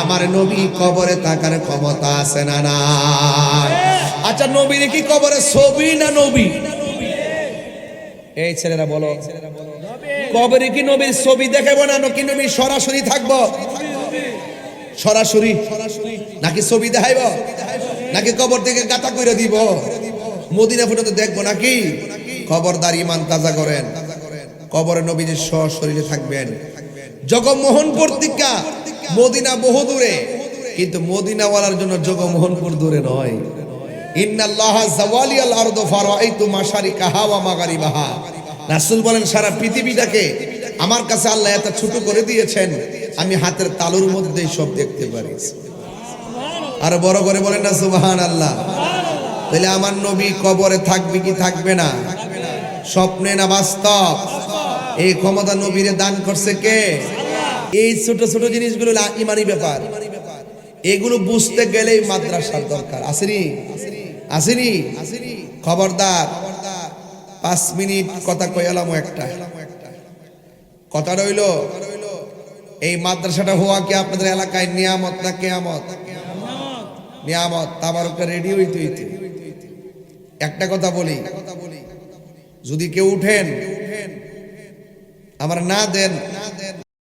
আমার নবী কবরে থাকার ক্ষমতা আছে না না? আচ্ছা নবীর কি কবরে ছবি না নবী? এই ছেলেরা বলো, কবরে কি নবীর ছবি দেখাবো না নাকি নবী সরাসরি থাকবো? সরাসরি নাকি ছবি দেখাইব, নাকি কবর থেকে গাতা কইরা দিব? মদিনা পর্যন্ত দেখবো নাকি? খবরদার, ঈমান তাজা করেন। কবরে নবীজি সশরীরে থাকবেন। জগমোহনপুর থেকে মদিনা বহু দূরে, কিন্তু মদিনাওয়ালার জন্য জগমোহনপুর দূরে নয়। ইন্নাল্লাহা যাওয়ালিয়াল আরদু ফারাআইতু মাশারিকাহা ওয়া মাগারিবাহা। রাসূল বলেন, সারা পৃথিবীটাকে আমার কাছে আল্লাহ এত ছোট করে দিয়েছেন, আমি হাতের তালুর মধ্যেই সব দেখতে পারি। আর বড় করে বলেন না সুবহানাল্লাহ। তাহলে আমার নবী কবরে থাকবে কি থাকবে না? স্বপ্নে না বাস্তব? এই ক্ষমতা নবীরে দান করছে কে? এই ছোট ছোট জিনিসগুলো ইমানি ব্যাপার, এগুলো বুঝতে গেলেই মাদ্রাসার দরকার। আসেনি? আসেনি? খবরদার, 5 মিনিট কথা কইলাম। একটা কথা রইল, এই মাদ্রাসাটা হওয়া কি আপনাদের এলাকায় নিয়ামত না কেয়ামত? নিয়ামত। তাবারকটা রেডি হইতে হইতে একটা কথা বলি, যদি কেউ উঠেন আমার না দেন